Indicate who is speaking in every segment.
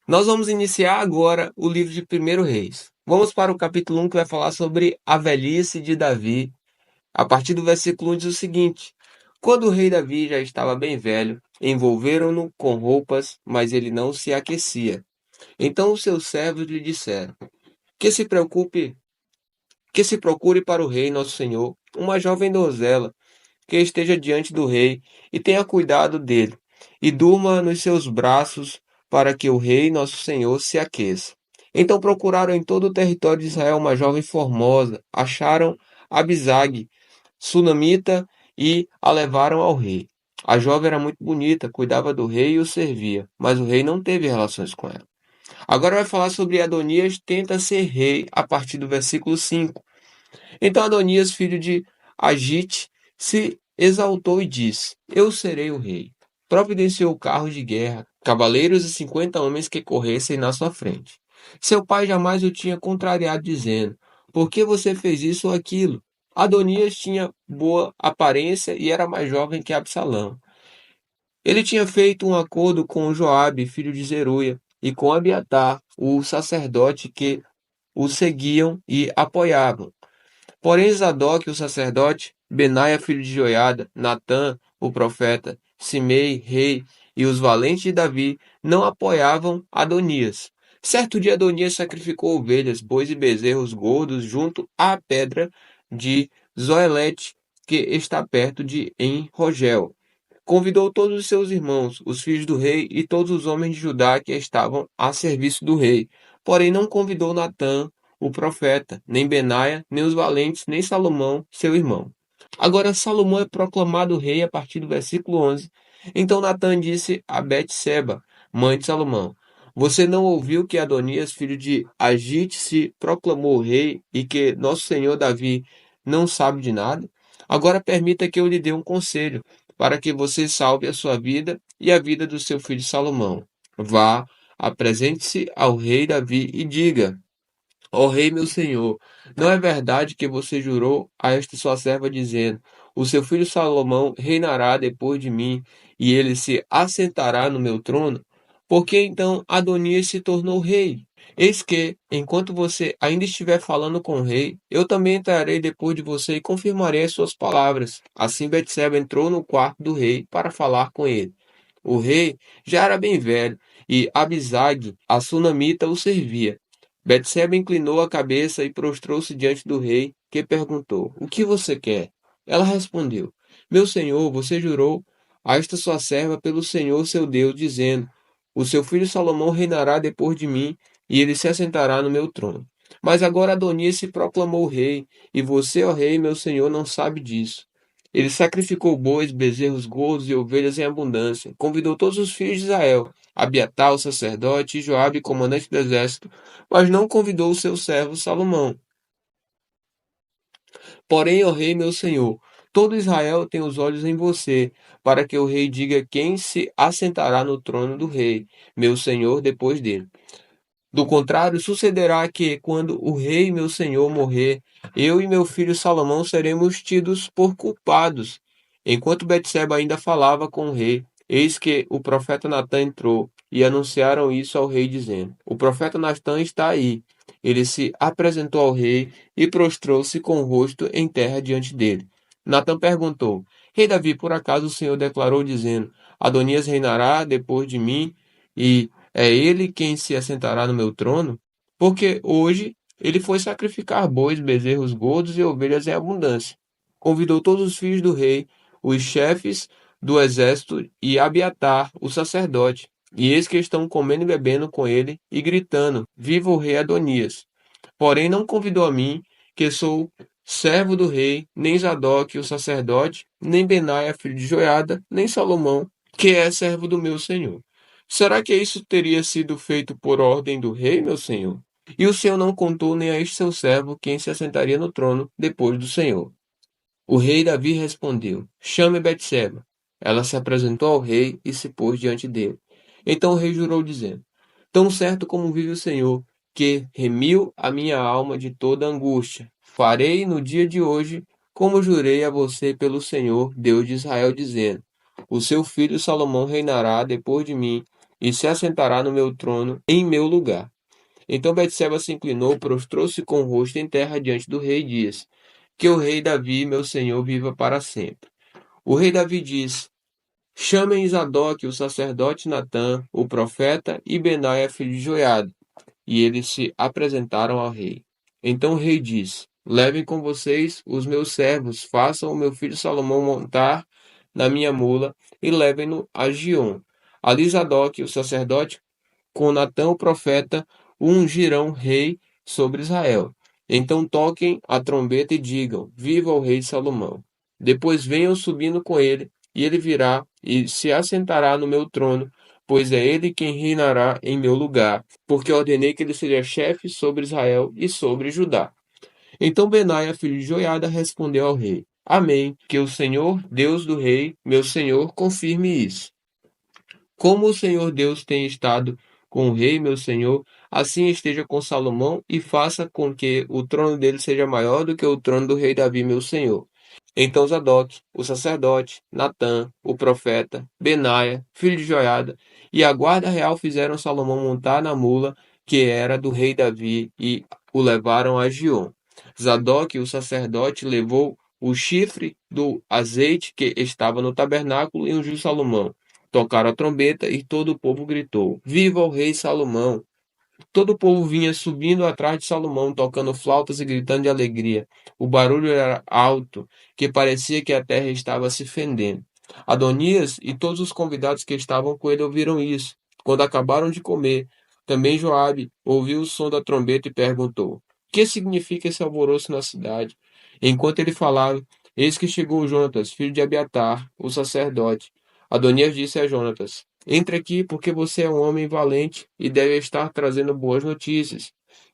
Speaker 1: Nós vamos iniciar agora o livro de Primeiro Reis. Vamos para o capítulo 1 que vai falar sobre a velhice de Davi. A partir do versículo 1 diz o seguinte: Quando o rei Davi já estava bem velho, envolveram-no com roupas, mas ele não se aquecia. Então os seus servos lhe disseram: Que se preocupe, que se procure para o rei nosso senhor uma jovem donzela que esteja diante do rei e tenha cuidado dele, e durma nos seus braços, para que o rei, nosso senhor, se aqueça. Então procuraram em todo o território de Israel uma jovem formosa, acharam Abisag, sunamita, e a levaram ao rei. A jovem era muito bonita, cuidava do rei e o servia, mas o rei não teve relações com ela. Agora vai falar sobre Adonias tenta ser rei a partir do versículo 5. Então Adonias, filho de Agite, se exaltou e disse: Eu serei o rei. Providenciou carros de guerra, cavaleiros e 50 homens que corressem na sua frente. Seu pai jamais o tinha contrariado, dizendo: Por que você fez isso ou aquilo? Adonias tinha boa aparência e era mais jovem que Absalão. Ele tinha feito um acordo com Joabe, filho de Zeruia, e com Abiatar, o sacerdote, que o seguiam e apoiavam. Porém, Zadok, o sacerdote, Benaia, filho de Joiada, Natã, o profeta, Simei, rei, e os valentes de Davi não apoiavam Adonias. Certo dia, Adonias sacrificou ovelhas, bois e bezerros gordos junto à pedra de Zoelete, que está perto de En-Rogel. Convidou todos os seus irmãos, os filhos do rei e todos os homens de Judá que estavam a serviço do rei. Porém, não convidou Natã, o profeta, nem Benaia, nem os valentes, nem Salomão, seu irmão. Agora Salomão é proclamado rei a partir do versículo 11. Então Natã disse a Betseba, mãe de Salomão: Você não ouviu que Adonias, filho de Agite, se proclamou rei e que nosso senhor Davi não sabe de nada? Agora permita que eu lhe dê um conselho, para que você salve a sua vida e a vida do seu filho Salomão. Vá, apresente-se ao rei Davi e diga: Ó rei meu senhor, não é verdade que você jurou a esta sua serva dizendo: O seu filho Salomão reinará depois de mim, e ele se assentará no meu trono? Por que então Adonias se tornou rei? Eis que, enquanto você ainda estiver falando com o rei, eu também entrarei depois de você e confirmarei as suas palavras. Assim Betseba entrou no quarto do rei para falar com ele. O rei já era bem velho, e Abisag, a sunamita, o servia. Betseba inclinou a cabeça e prostrou-se diante do rei, que perguntou: O que você quer? Ela respondeu: Meu senhor, você jurou a esta sua serva pelo Senhor seu Deus, dizendo: O seu filho Salomão reinará depois de mim, e ele se assentará no meu trono. Mas agora Adonias se proclamou rei, e você, ó rei, meu senhor, não sabe disso. Ele sacrificou bois, bezerros gordos e ovelhas em abundância. Convidou todos os filhos de Israel, Abiatar, o sacerdote, e Joabe, comandante do exército, mas não convidou o seu servo Salomão. Porém, ó rei, meu senhor, todo Israel tem os olhos em você, para que o rei diga quem se assentará no trono do rei, meu senhor, depois dele. Do contrário, sucederá que, quando o rei, meu senhor, morrer, eu e meu filho Salomão seremos tidos por culpados. Enquanto Betseba ainda falava com o rei, eis que o profeta Natã entrou, e anunciaram isso ao rei, dizendo: O profeta Natã está aí. Ele se apresentou ao rei e prostrou-se com o rosto em terra diante dele. Natã perguntou: Rei Davi, por acaso o Senhor declarou, dizendo: Adonias reinará depois de mim, e é ele quem se assentará no meu trono? Porque hoje ele foi sacrificar bois, bezerros gordos e ovelhas em abundância. Convidou todos os filhos do rei, os chefes do exército e Abiatar, o sacerdote. E eis que estão comendo e bebendo com ele e gritando: Viva o rei Adonias! Porém não convidou a mim, que sou servo do rei, nem Zadok, o sacerdote, nem Benaia, filho de Joiada, nem Salomão, que é servo do meu senhor. Será que isso teria sido feito por ordem do rei, meu senhor? E o senhor não contou nem a este seu servo quem se assentaria no trono depois do senhor. O rei Davi respondeu: Chame Betseba. Ela se apresentou ao rei e se pôs diante dele. Então o rei jurou, dizendo: Tão certo como vive o Senhor, que remiu a minha alma de toda angústia, farei no dia de hoje, como jurei a você pelo Senhor, Deus de Israel, dizendo: O seu filho Salomão reinará depois de mim, e se assentará no meu trono em meu lugar. Então Betseba se inclinou, prostrou-se com o rosto em terra diante do rei e disse: Que o rei Davi, meu senhor, viva para sempre. O rei Davi disse: Chamem Zadok, o sacerdote Natã, o profeta, e Benaia, filho de Joiada. E eles se apresentaram ao rei. Então o rei disse: Levem com vocês os meus servos, façam o meu filho Salomão montar na minha mula e levem-no a Giom. Ali Zadok, o sacerdote, com Natã o profeta, o ungirão rei sobre Israel. Então toquem a trombeta e digam: Viva o rei Salomão. Depois venham subindo com ele, e ele virá e se assentará no meu trono, pois é ele quem reinará em meu lugar, porque ordenei que ele seja chefe sobre Israel e sobre Judá. Então Benaia, filho de Joiada, respondeu ao rei: Amém, que o Senhor, Deus do rei, meu senhor, confirme isso. Como o Senhor Deus tem estado com o rei, meu senhor, assim esteja com Salomão e faça com que o trono dele seja maior do que o trono do rei Davi, meu senhor. Então Zadok, o sacerdote, Natã, o profeta, Benaia, filho de Joiada, e a guarda real fizeram Salomão montar na mula que era do rei Davi e o levaram a Giom. Zadok, o sacerdote, levou o chifre do azeite que estava no tabernáculo e ungiu Salomão. Tocaram a trombeta e todo o povo gritou: Viva o rei Salomão! Todo o povo vinha subindo atrás de Salomão, tocando flautas e gritando de alegria. O barulho era alto, que parecia que a terra estava se fendendo. Adonias e todos os convidados que estavam com ele ouviram isso. Quando acabaram de comer, também Joabe ouviu o som da trombeta e perguntou: Que significa esse alvoroço na cidade? Enquanto ele falava, eis que chegou Jonatas, filho de Abiatar, o sacerdote. Adonias disse a Jonatas: Entre aqui, porque você é um homem valente e deve estar trazendo boas notícias.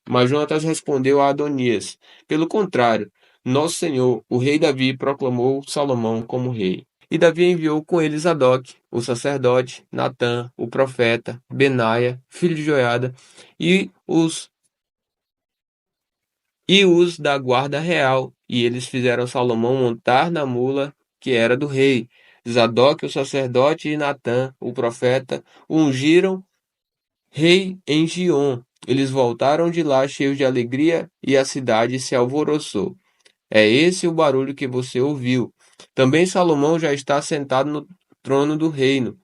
Speaker 1: Mas Jonatas respondeu a Adonias: Pelo contrário, nosso senhor, o rei Davi, proclamou Salomão como rei. E Davi enviou com ele Zadok, o sacerdote, Natã, o profeta, Benaia, filho de Joiada, e os da guarda real, e eles fizeram Salomão montar na mula que era do rei. Zadok, o sacerdote, e Natã, o profeta, o ungiram rei em Giom. Eles voltaram de lá cheios de alegria e a cidade se alvoroçou. É esse o barulho que você ouviu. Também Salomão já está sentado no trono do reino.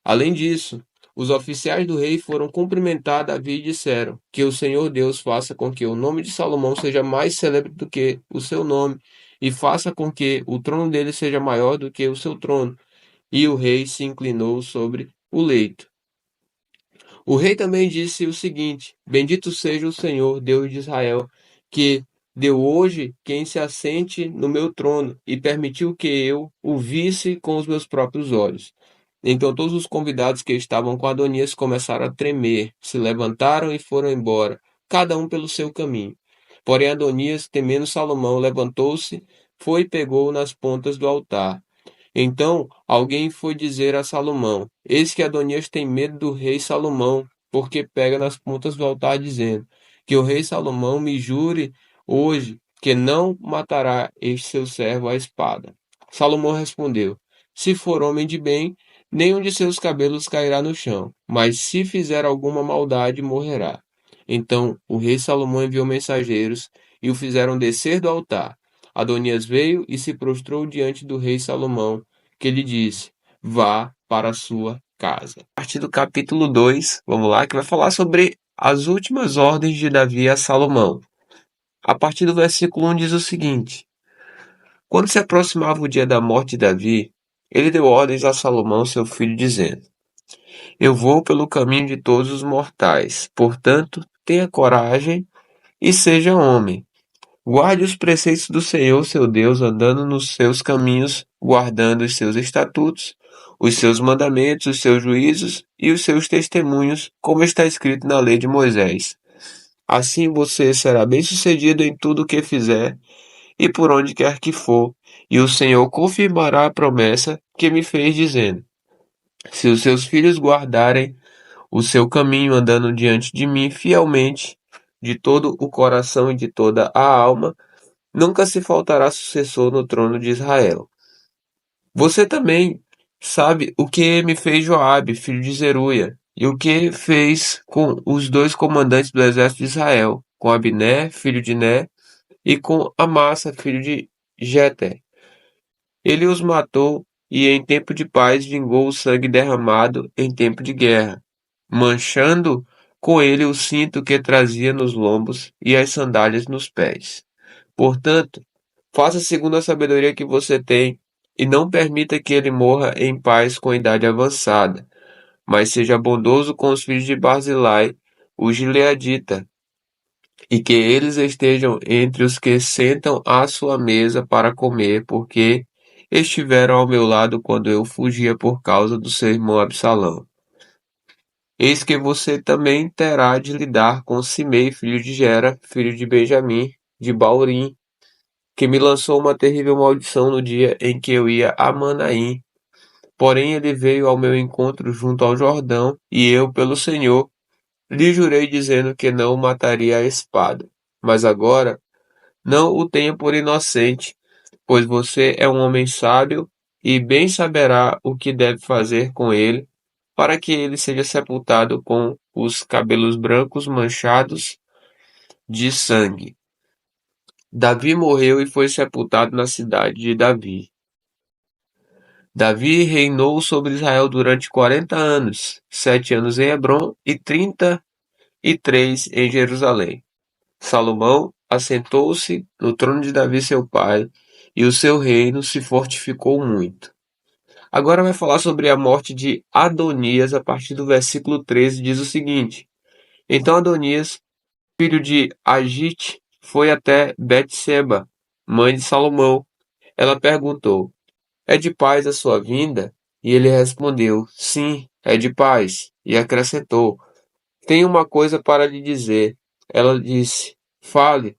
Speaker 1: Além disso, os oficiais do rei foram cumprimentar Davi e disseram: Que o Senhor Deus faça com que o nome de Salomão seja mais célebre do que o seu nome, e faça com que o trono dele seja maior do que o seu trono. E o rei se inclinou sobre o leito. O rei também disse o seguinte: Bendito seja o Senhor, Deus de Israel, que deu hoje quem se assente no meu trono e permitiu que eu o visse com os meus próprios olhos. Então todos os convidados que estavam com Adonias começaram a tremer, se levantaram e foram embora, cada um pelo seu caminho. Porém Adonias, temendo Salomão, levantou-se, foi e pegou nas pontas do altar. Então alguém foi dizer a Salomão: Eis que Adonias tem medo do rei Salomão, porque pega nas pontas do altar, dizendo: Que o rei Salomão me jure hoje que não matará este seu servo à espada. Salomão respondeu: Se for homem de bem, nenhum de seus cabelos cairá no chão, mas se fizer alguma maldade, morrerá. Então o rei Salomão enviou mensageiros e o fizeram descer do altar. Adonias veio e se prostrou diante do rei Salomão, que lhe disse: Vá para a sua casa. A partir do capítulo 2, vamos lá, que vai falar sobre as últimas ordens de Davi a Salomão. A partir do versículo 1 diz o seguinte: Quando se aproximava o dia da morte de Davi, ele deu ordens a Salomão, seu filho, dizendo: Eu vou pelo caminho de todos os mortais, portanto, tenha coragem e seja homem. Guarde os preceitos do Senhor, seu Deus, andando nos seus caminhos, guardando os seus estatutos, os seus mandamentos, os seus juízos e os seus testemunhos, como está escrito na lei de Moisés. Assim você será bem-sucedido em tudo o que fizer e por onde quer que for, e o Senhor confirmará a promessa que me fez, dizendo: Se os seus filhos guardarem o seu caminho andando diante de mim fielmente, de todo o coração e de toda a alma, nunca se faltará sucessor no trono de Israel. Você também sabe o que me fez Joabe, filho de Zeruia, e o que fez com os dois comandantes do exército de Israel, com Abner, filho de Ner, e com Amasa, filho de Jeter. Ele os matou e em tempo de paz vingou o sangue derramado em tempo de guerra, manchando com ele o cinto que trazia nos lombos e as sandálias nos pés. Portanto, faça segundo a sabedoria que você tem, e não permita que ele morra em paz com a idade avançada, mas seja bondoso com os filhos de Barzilai, o gileadita, e que eles estejam entre os que sentam à sua mesa para comer, porque estiveram ao meu lado quando eu fugia por causa do seu irmão Absalão. Eis que você também terá de lidar com Simei, filho de Gera, filho de Benjamim, de Baurim, que me lançou uma terrível maldição no dia em que eu ia a Manaim. Porém ele veio ao meu encontro junto ao Jordão, e eu, pelo Senhor, lhe jurei dizendo que não o mataria à espada. Mas agora não o tenha por inocente, pois você é um homem sábio e bem saberá o que deve fazer com ele, para que ele seja sepultado com os cabelos brancos manchados de sangue. Davi morreu e foi sepultado na cidade de Davi. Davi reinou sobre Israel durante 40 anos, 7 anos em Hebrom e 33 em Jerusalém. Salomão assentou-se no trono de Davi seu pai, e o seu reino se fortificou muito. Agora vai falar sobre a morte de Adonias, a partir do versículo 13, diz o seguinte: Então Adonias, filho de Agite, foi até Betseba, mãe de Salomão. Ela perguntou: É de paz a sua vinda? E ele respondeu: Sim, é de paz. E acrescentou: Tenho uma coisa para lhe dizer. Ela disse: Fale.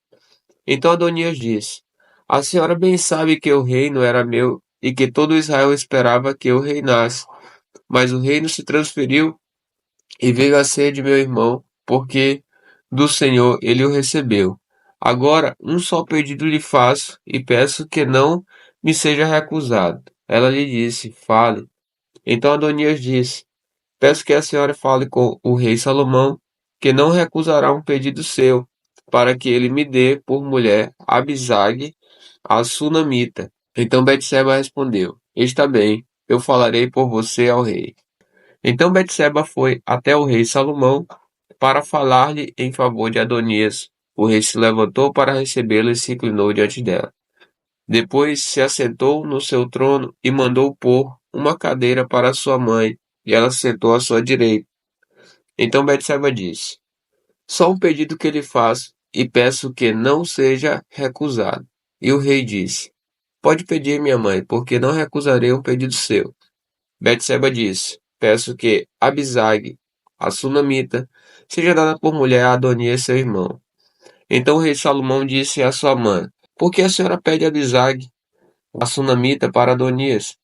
Speaker 1: Então Adonias disse: A senhora bem sabe que o reino era meu e que todo Israel esperava que eu reinasse. Mas o reino se transferiu e veio a ser de meu irmão, porque do Senhor ele o recebeu. Agora, um só pedido lhe faço e peço que não me seja recusado. Ela lhe disse: Fale. Então Adonias disse: Peço que a senhora fale com o rei Salomão, que não recusará um pedido seu, para que ele me dê por mulher Abisag, a sunamita. Então Betseba respondeu: Está bem, eu falarei por você ao rei. Então Betseba foi até o rei Salomão para falar-lhe em favor de Adonias. O rei se levantou para recebê-la e se inclinou diante dela. Depois se assentou no seu trono e mandou pôr uma cadeira para sua mãe, e ela se sentou à sua direita. Então Betseba disse: Só um pedido que lhe faço, e peço que não seja recusado. E o rei disse: Pode pedir, minha mãe, porque não recusarei um pedido seu. Betseba disse: Peço que Abisag, a sunamita, seja dada por mulher a Adonias, seu irmão. Então o rei Salomão disse à sua mãe: Por que a senhora pede Abisag, a sunamita, para Adonias?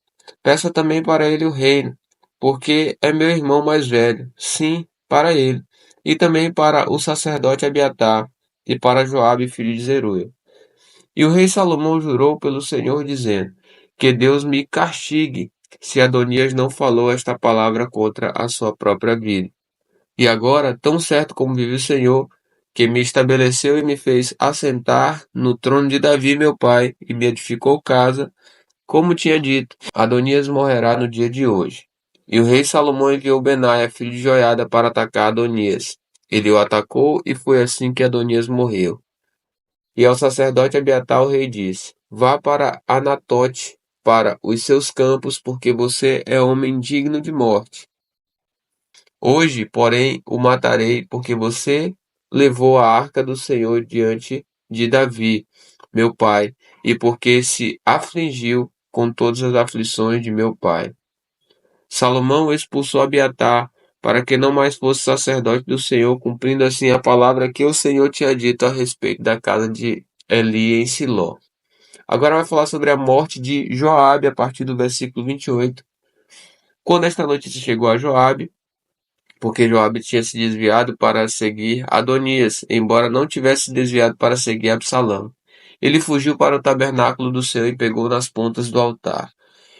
Speaker 1: Peça também para ele o reino, porque é meu irmão mais velho. Sim, para ele. E também para o sacerdote Abiatar, e para Joabe, filho de Zeruia. E o rei Salomão jurou pelo Senhor, dizendo: Que Deus me castigue, se Adonias não falou esta palavra contra a sua própria vida. E agora, tão certo como vive o Senhor, que me estabeleceu e me fez assentar no trono de Davi, meu pai, e me edificou casa, como tinha dito, Adonias morrerá no dia de hoje. E o rei Salomão enviou Benaia, filho de Joiada, para atacar Adonias. Ele o atacou, e foi assim que Adonias morreu. E ao sacerdote Abiatar o rei disse: Vá para Anatote, para os seus campos, porque você é homem digno de morte. Hoje, porém, o matarei, porque você levou a arca do Senhor diante de Davi, meu pai, e porque se afligiu com todas as aflições de meu pai. Salomão expulsou Abiatar, para que não mais fosse sacerdote do Senhor, cumprindo assim a palavra que o Senhor tinha dito a respeito da casa de Eli em Siló. Agora vai falar sobre a morte de Joabe, a partir do versículo 28. Quando esta notícia chegou a Joabe, porque Joabe tinha se desviado para seguir Adonias, embora não tivesse se desviado para seguir Absalão. Ele fugiu para o tabernáculo do Senhor e pegou nas pontas do altar.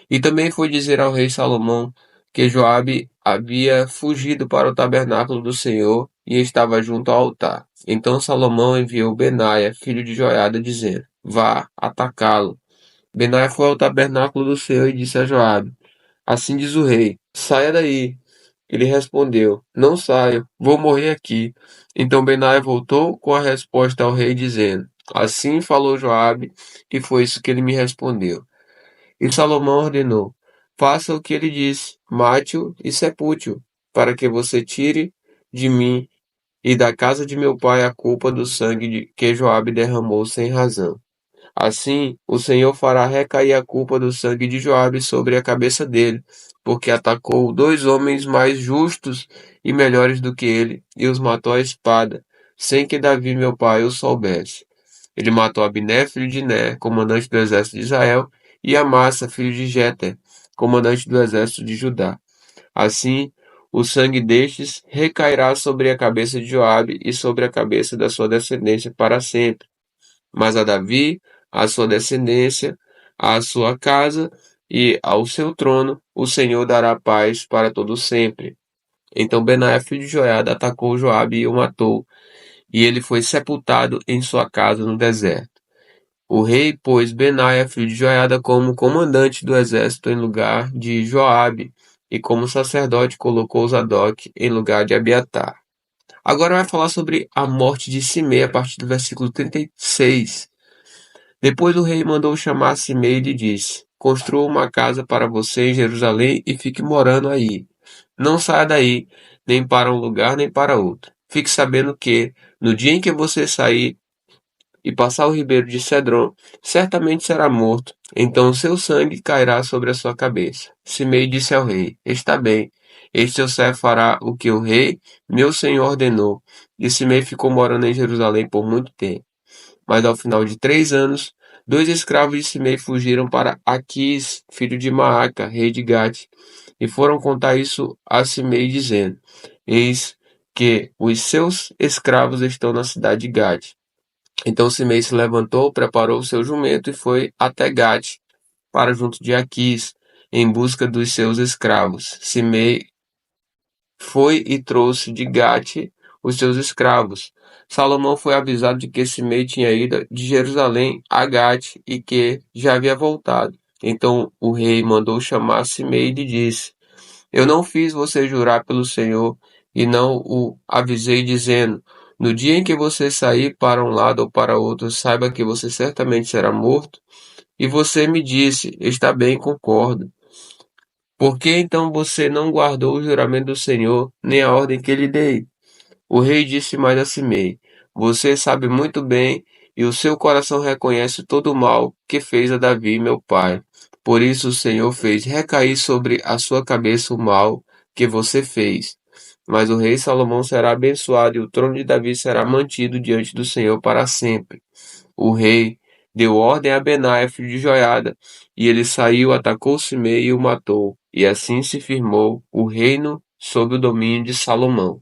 Speaker 1: E também foi dizer ao rei Salomão que Joabe havia fugido para o tabernáculo do Senhor e estava junto ao altar. Então Salomão enviou Benaia, filho de Joiada, dizendo: Vá atacá-lo. Benaia foi ao tabernáculo do Senhor e disse a Joabe: Assim diz o rei: Saia daí. Ele respondeu: Não saio, vou morrer aqui. Então Benaia voltou com a resposta ao rei, dizendo: Assim falou Joabe, e foi isso que ele me respondeu. E Salomão ordenou: Faça o que ele disse, mate-o e sepulte-o, para que você tire de mim e da casa de meu pai a culpa do sangue que Joabe derramou sem razão. Assim, o Senhor fará recair a culpa do sangue de Joabe sobre a cabeça dele, porque atacou dois homens mais justos e melhores do que ele, e os matou à espada, sem que Davi, meu pai, o soubesse. Ele matou Abner, filho de Ner, comandante do exército de Israel, e Amassa, filho de Jeter, comandante do exército de Judá. Assim, o sangue destes recairá sobre a cabeça de Joabe e sobre a cabeça da sua descendência para sempre. Mas a Davi, a sua descendência, à sua casa e ao seu trono, o Senhor dará paz para todo sempre. Então Benaia, filho de Joiada, atacou Joabe e o matou, e ele foi sepultado em sua casa no deserto. O rei pôs Benaia, filho de Joiada, como comandante do exército em lugar de Joabe, e como sacerdote colocou Zadok em lugar de Abiatar. Agora vai falar sobre a morte de Simei a partir do versículo 36. Depois o rei mandou chamar Simei e lhe disse: Construa uma casa para você em Jerusalém e fique morando aí. Não saia daí, nem para um lugar nem para outro. Fique sabendo que, no dia em que você sair e passar o ribeiro de Cedron, certamente será morto. Então seu sangue cairá sobre a sua cabeça. Simei disse ao rei: Está bem, este seu servo fará o que o rei, meu senhor, ordenou. E Simei ficou morando em Jerusalém por muito tempo. Mas ao final de 3 anos, dois escravos de Simei fugiram para Aquis, filho de Maaca, rei de Gate, e foram contar isso a Simei, dizendo: Eis que os seus escravos estão na cidade de Gate. Então Simei se levantou, preparou o seu jumento e foi até Gate, para junto de Aquis, em busca dos seus escravos. Simei foi e trouxe de Gate os seus escravos. Salomão foi avisado de que Simei tinha ido de Jerusalém a Gate e que já havia voltado. Então o rei mandou chamar Simei e lhe disse: Eu não fiz você jurar pelo Senhor e não o avisei dizendo: No dia em que você sair para um lado ou para outro, saiba que você certamente será morto. E você me disse: Está bem, concordo. Por que então você não guardou o juramento do Senhor, nem a ordem que lhe dei? O rei disse mais a Simei: Você sabe muito bem, e o seu coração reconhece todo o mal que fez a Davi, meu pai. Por isso o Senhor fez recair sobre a sua cabeça o mal que você fez. Mas o rei Salomão será abençoado, e o trono de Davi será mantido diante do Senhor para sempre. O rei deu ordem a Benaia, filho de Joiada, e ele saiu, atacou Simei e o matou. E assim se firmou o reino sob o domínio de Salomão.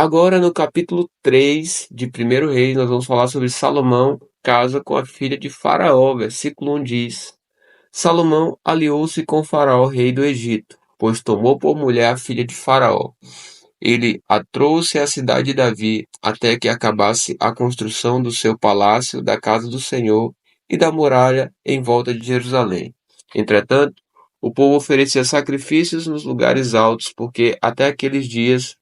Speaker 1: Agora, no capítulo 3 de Primeiro Reis, nós vamos falar sobre Salomão casa com a filha de Faraó. Versículo 1 diz: Salomão aliou-se com Faraó, rei do Egito, pois tomou por mulher a filha de Faraó. Ele a trouxe à cidade de Davi, até que acabasse a construção do seu palácio, da casa do Senhor e da muralha em volta de Jerusalém. Entretanto, o povo oferecia sacrifícios nos lugares altos, porque até aqueles dias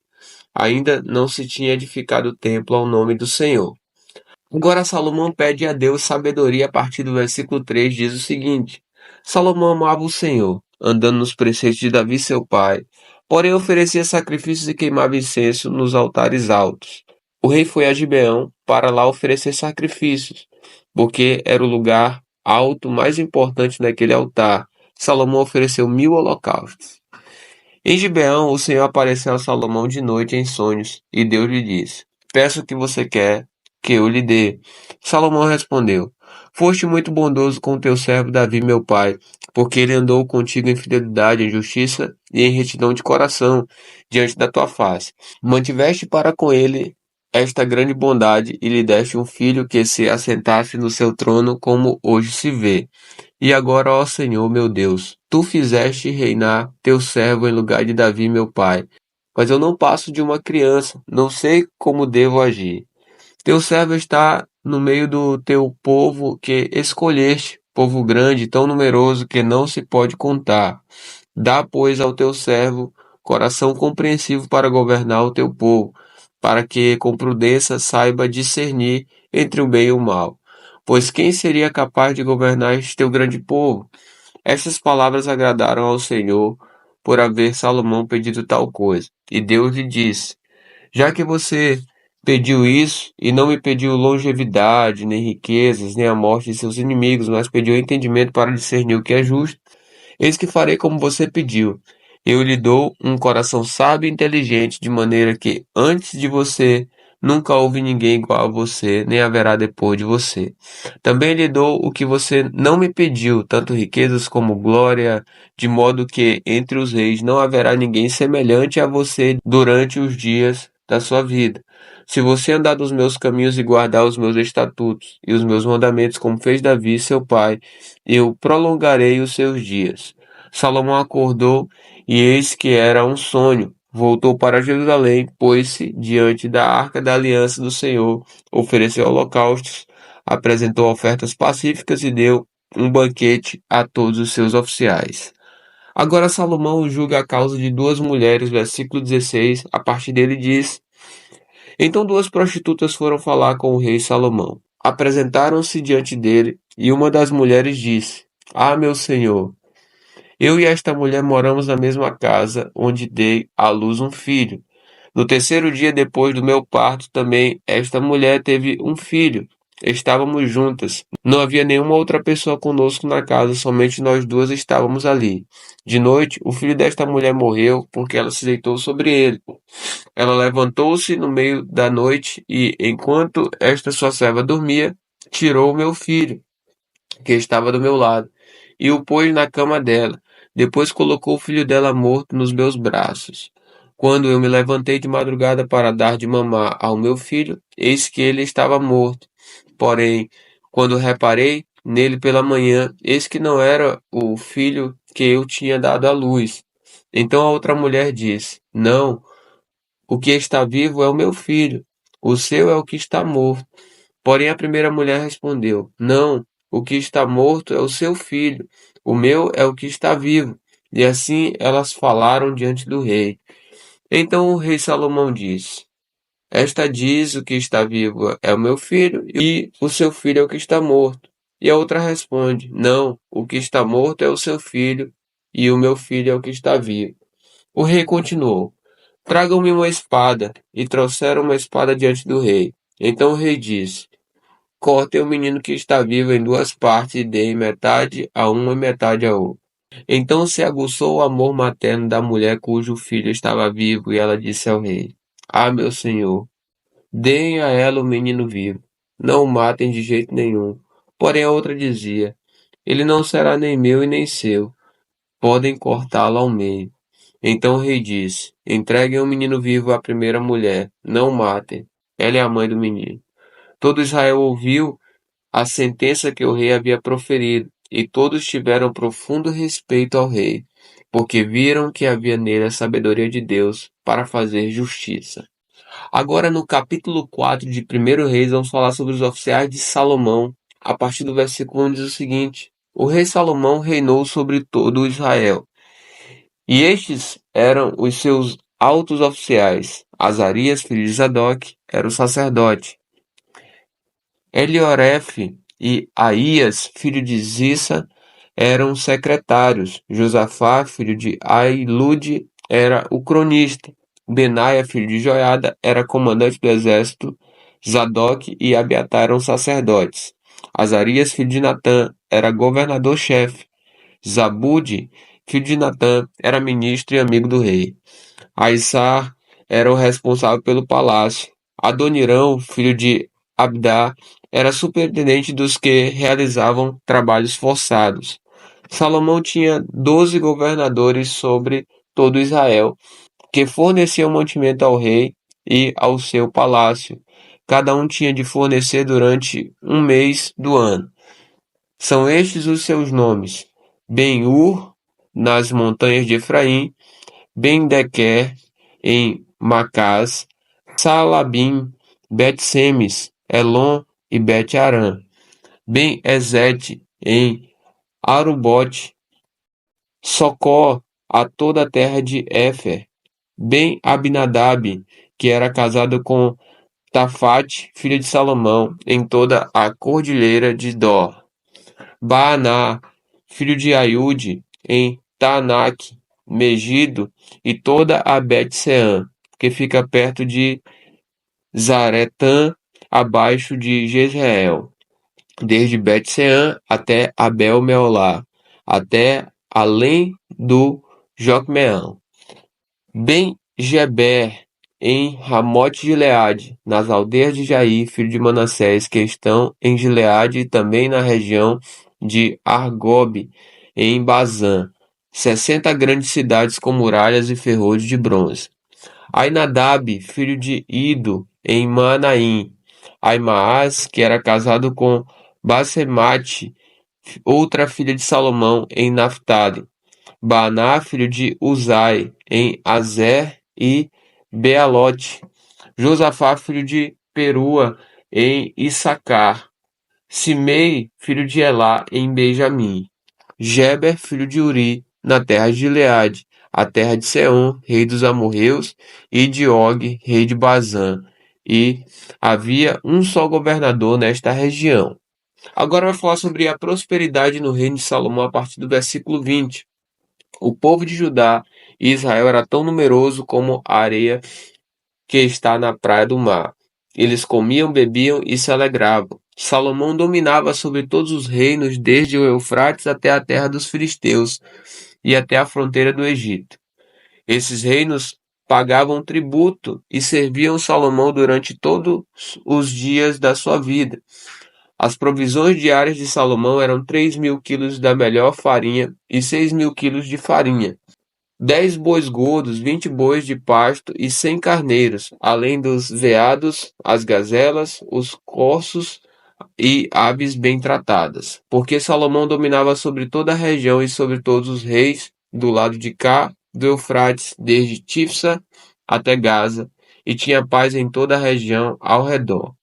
Speaker 1: ainda não se tinha edificado o templo ao nome do Senhor. Agora Salomão pede a Deus sabedoria a partir do versículo 3, diz o seguinte: Salomão amava o Senhor, andando nos preceitos de Davi seu pai, porém oferecia sacrifícios e queimava incenso nos altares altos. O rei foi a Gibeão para lá oferecer sacrifícios, porque era o lugar alto mais importante naquele altar. Salomão ofereceu 1000 holocaustos. Em Gibeão, o Senhor apareceu a Salomão de noite em sonhos, e Deus lhe disse: Peça o que você quer, que eu lhe dê. Salomão respondeu: Foste muito bondoso com teu servo Davi, meu pai, porque ele andou contigo em fidelidade, em justiça e em retidão de coração, diante da tua face. Mantiveste para com ele esta grande bondade, e lhe deste um filho que se assentasse no seu trono, como hoje se vê. E agora, ó Senhor meu Deus, tu fizeste reinar teu servo em lugar de Davi, meu pai. Mas eu não passo de uma criança, não sei como devo agir. Teu servo está no meio do teu povo que escolheste, povo grande, tão numeroso que não se pode contar. Dá, pois, ao teu servo coração compreensivo para governar o teu povo, para que com prudência saiba discernir entre o bem e o mal. Pois quem seria capaz de governar este teu grande povo? Estas palavras agradaram ao Senhor, por haver Salomão pedido tal coisa. E Deus lhe disse: já que você pediu isso e não me pediu longevidade, nem riquezas, nem a morte de seus inimigos, mas pediu entendimento para discernir o que é justo, eis que farei como você pediu. Eu lhe dou um coração sábio e inteligente, de maneira que antes de você nunca houve ninguém igual a você, nem haverá depois de você. Também lhe dou o que você não me pediu, tanto riquezas como glória, de modo que entre os reis não haverá ninguém semelhante a você durante os dias da sua vida. Se você andar nos meus caminhos e guardar os meus estatutos e os meus mandamentos, como fez Davi, seu pai, eu prolongarei os seus dias. Salomão acordou, e eis que era um sonho. Voltou para Jerusalém, pôs-se diante da arca da aliança do Senhor, ofereceu holocaustos, apresentou ofertas pacíficas e deu um banquete a todos os seus oficiais. Agora Salomão julga a causa de duas mulheres, versículo 16, a partir dele diz: então duas prostitutas foram falar com o rei Salomão. Apresentaram-se diante dele, e uma das mulheres disse: ah, meu senhor, eu e esta mulher moramos na mesma casa, onde dei à luz um filho. No terceiro dia depois do meu parto, também esta mulher teve um filho. Estávamos juntas. Não havia nenhuma outra pessoa conosco na casa, somente nós duas estávamos ali. De noite, o filho desta mulher morreu porque ela se deitou sobre ele. Ela levantou-se no meio da noite e, enquanto esta sua serva dormia, tirou o meu filho, que estava do meu lado, e o pôs na cama dela. Depois colocou o filho dela morto nos meus braços. Quando eu me levantei de madrugada para dar de mamar ao meu filho, eis que ele estava morto. Porém, quando reparei nele pela manhã, eis que não era o filho que eu tinha dado à luz. Então a outra mulher disse: não, o que está vivo é o meu filho, o seu é o que está morto. Porém a primeira mulher respondeu: não, o que está morto é o seu filho, o meu é o que está vivo. E assim elas falaram diante do rei. Então o rei Salomão disse: esta diz: o que está vivo é o meu filho, e o seu filho é o que está morto. E a outra responde: não, o que está morto é o seu filho, e o meu filho é o que está vivo. O rei continuou: tragam-me uma espada. E trouxeram uma espada diante do rei. Então o rei disse: cortem o menino que está vivo em duas partes e deem metade a uma e metade a outra. Então se aguçou o amor materno da mulher cujo filho estava vivo, e ela disse ao rei: ah, meu senhor, deem a ela o menino vivo. Não o matem de jeito nenhum. Porém a outra dizia: ele não será nem meu e nem seu. Podem cortá-lo ao meio. Então o rei disse: entreguem o menino vivo à primeira mulher. Não o matem. Ela é a mãe do menino. Todo Israel ouviu a sentença que o rei havia proferido, e todos tiveram profundo respeito ao rei, porque viram que havia nele a sabedoria de Deus para fazer justiça. Agora, no capítulo 4 de Primeiro Reis, vamos falar sobre os oficiais de Salomão. A partir do versículo 1 diz o seguinte: o rei Salomão reinou sobre todo o Israel, e estes eram os seus altos oficiais. Azarias, filho de Zadok, era o sacerdote. Eliorefe e Aías, filho de Zissa, eram secretários. Josafá, filho de Ailude, era o cronista. Benaia, filho de Joiada, era comandante do exército. Zadok e Abiatar eram sacerdotes. Azarias, filho de Natã, era governador-chefe. Zabude, filho de Natã, era ministro e amigo do rei. Aissar era o responsável pelo palácio. Adonirão, filho de Abdá, era superintendente dos que realizavam trabalhos forçados. Salomão tinha 12 governadores sobre todo Israel, que forneciam mantimento ao rei e ao seu palácio. Cada um tinha de fornecer durante um mês do ano. São estes os seus nomes: Ben-Ur, nas montanhas de Efraim, Ben-Dequer, em Macás, Saalabim, Bet-Semes, Elon e Bet-Arã, Ben-Ezed, em Arubote, Socó, a toda a terra de Éfer, Ben-Abinadab, que era casado com Tafate, filho de Salomão, em toda a cordilheira de Dor. Baaná, filho de Aiude, em Taanaque, Megido e toda a Bet-Seã, que fica perto de Zaretã, abaixo de Jezreel, desde Bet-Seã até Abel-Meolá, até além do Jocmeão. Ben-Geber, em Ramote-Gileade, nas aldeias de Jair, filho de Manassés, que estão em Gileade e também na região de Argobe, em Bazã, 60 grandes cidades com muralhas e ferrolhos de bronze. Ainadab, filho de Ido, em Manaim. Aimaas, que era casado com Basemate, outra filha de Salomão, em Naphtali. Baaná, filho de Uzai, em Azer e Bealote. Josafá, filho de Perua, em Issacar. Simei, filho de Elá, em Benjamim. Geber, filho de Uri, na terra de Gileade, a terra de Seom, rei dos amorreus, e de Og, rei de Bazã. E havia um só governador nesta região. Agora vai falar sobre a prosperidade no reino de Salomão a partir do versículo 20. O povo de Judá e Israel era tão numeroso como a areia que está na praia do mar. Eles comiam, bebiam e se alegravam. Salomão dominava sobre todos os reinos, desde o Eufrates até a terra dos filisteus e até a fronteira do Egito. Esses reinos pagavam tributo e serviam Salomão durante todos os dias da sua vida. As provisões diárias de Salomão eram 3.000 quilos da melhor farinha e 6.000 quilos de farinha, 10 bois gordos, 20 bois de pasto e 100 carneiros, além dos veados, as gazelas, os corços e aves bem tratadas. Porque Salomão dominava sobre toda a região e sobre todos os reis do lado de cá do Eufrates, desde Tifsa até Gaza, e tinha paz em toda a região ao redor.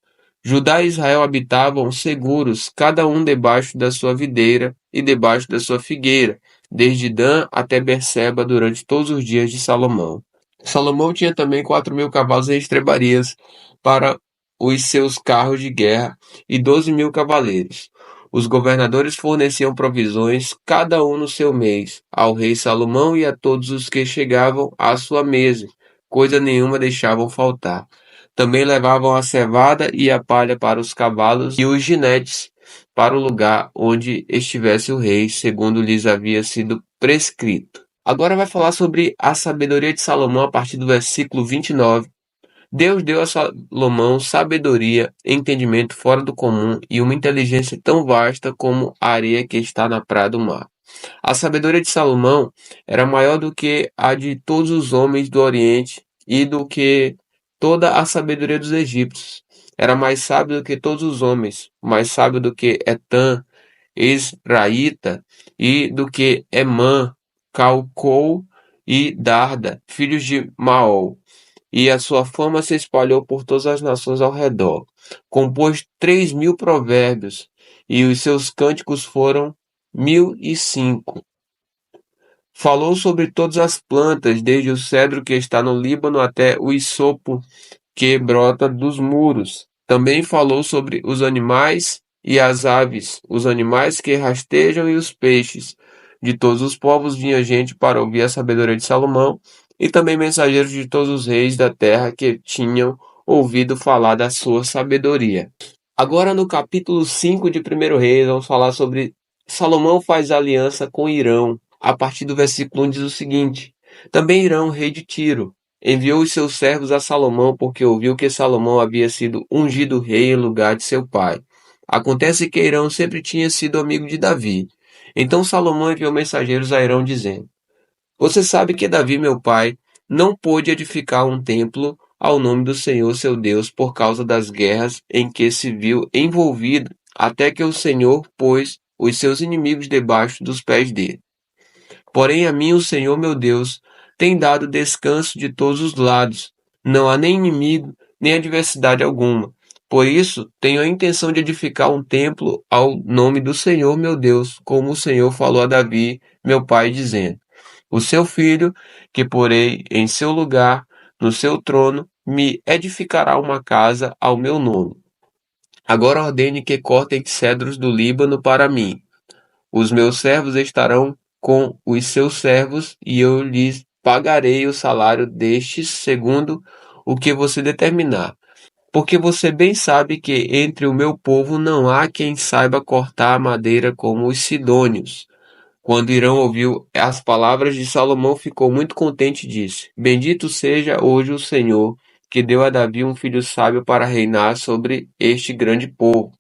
Speaker 1: Judá e Israel habitavam seguros, cada um debaixo da sua videira e debaixo da sua figueira, desde Dan até Berseba, durante todos os dias de Salomão. Salomão tinha também 4.000 cavalos em estrebarias para os seus carros de guerra e 12.000 cavaleiros. Os governadores forneciam provisões, cada um no seu mês, ao rei Salomão e a todos os que chegavam à sua mesa. Coisa nenhuma deixavam faltar. Também levavam a cevada e a palha para os cavalos e os jinetes para o lugar onde estivesse o rei, segundo lhes havia sido prescrito. Agora vai falar sobre a sabedoria de Salomão a partir do versículo 29. Deus deu a Salomão sabedoria, entendimento fora do comum e uma inteligência tão vasta como a areia que está na praia do mar. A sabedoria de Salomão era maior do que a de todos os homens do Oriente e do que toda a sabedoria dos egípcios. Era mais sábio do que todos os homens, mais sábio do que Etã, Esraíta, e do que Emã, Calcol e Darda, filhos de Maol. E a sua fama se espalhou por todas as nações ao redor. Compôs 3.000 provérbios, e os seus cânticos foram 1.005. Falou sobre todas as plantas, desde o cedro que está no Líbano até o hisopo que brota dos muros. Também falou sobre os animais e as aves, os animais que rastejam e os peixes. De todos os povos vinha gente para ouvir a sabedoria de Salomão, e também mensageiros de todos os reis da terra que tinham ouvido falar da sua sabedoria. Agora, no capítulo 5 de 1 Reis, vamos falar sobre Salomão faz aliança com Irão. A partir do versículo 1 diz o seguinte: Também Irão, rei de Tiro, enviou os seus servos a Salomão, porque ouviu que Salomão havia sido ungido rei em lugar de seu pai. Acontece que Irão sempre tinha sido amigo de Davi. Então Salomão enviou mensageiros a Irão, dizendo: Você sabe que Davi, meu pai, não pôde edificar um templo ao nome do Senhor seu Deus por causa das guerras em que se viu envolvido, até que o Senhor pôs os seus inimigos debaixo dos pés dele. Porém, a mim o Senhor meu Deus tem dado descanso de todos os lados. Não há nem inimigo, nem adversidade alguma. Por isso, tenho a intenção de edificar um templo ao nome do Senhor meu Deus, como o Senhor falou a Davi, meu pai, dizendo: O seu filho, que porei em seu lugar, no seu trono, me edificará uma casa ao meu nome. Agora ordene que cortem cedros do Líbano para mim. Os meus servos estarão com os seus servos, e eu lhes pagarei o salário destes segundo o que você determinar. Porque você bem sabe que entre o meu povo não há quem saiba cortar a madeira como os sidônios. Quando Hirão ouviu as palavras de Salomão, ficou muito contente e disse: Bendito seja hoje o Senhor, que deu a Davi um filho sábio para reinar sobre este grande povo.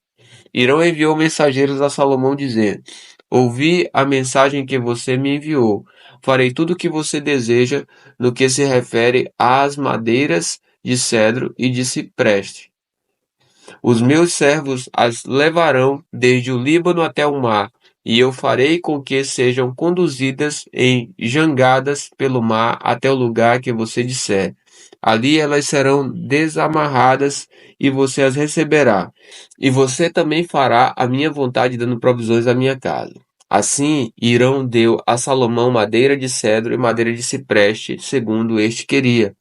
Speaker 1: Hirão enviou mensageiros a Salomão dizendo: Ouvi a mensagem que você me enviou. Farei tudo o que você deseja no que se refere às madeiras de cedro e de cipreste. Os meus servos as levarão desde o Líbano até o mar, e eu farei com que sejam conduzidas em jangadas pelo mar até o lugar que você disser. Ali elas serão desamarradas e você as receberá. E você também fará a minha vontade, dando provisões à minha casa. Assim, Hirão deu a Salomão madeira de cedro e madeira de cipreste, segundo este queria.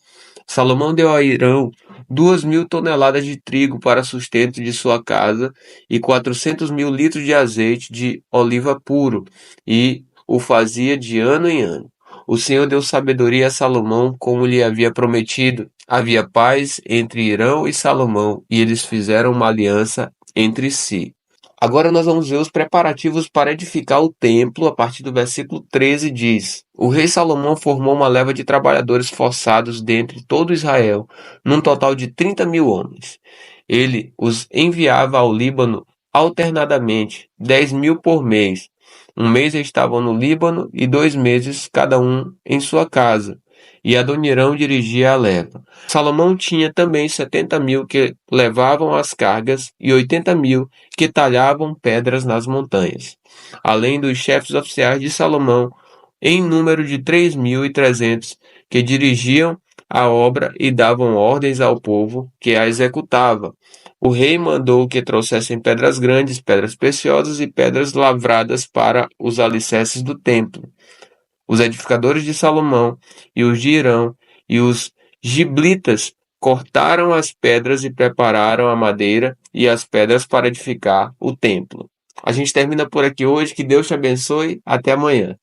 Speaker 1: Salomão deu a Hirão 2.000 toneladas de trigo para sustento de sua casa e 400.000 litros de azeite de oliva puro, e o fazia de ano em ano. O Senhor deu sabedoria a Salomão, como lhe havia prometido. Havia paz entre Hirão e Salomão, e eles fizeram uma aliança entre si. Agora nós vamos ver os preparativos para edificar o templo. A partir do versículo 13 diz: O rei Salomão formou uma leva de trabalhadores forçados dentre todo Israel, num total de 30.000 homens. Ele os enviava ao Líbano alternadamente, 10.000 por mês. Um mês estavam no Líbano e 2 meses cada um em sua casa. E Adonirão dirigia a leva. Salomão tinha também 70.000 que levavam as cargas e 80.000 que talhavam pedras nas montanhas, além dos chefes oficiais de Salomão, em número de 3.300, que dirigiam a obra e davam ordens ao povo que a executava. O rei mandou que trouxessem pedras grandes, pedras preciosas e pedras lavradas para os alicerces do templo. Os edificadores de Salomão e os de Hirão e os giblitas cortaram as pedras e prepararam a madeira e as pedras para edificar o templo. A gente termina por aqui hoje. Que Deus te abençoe. Até amanhã.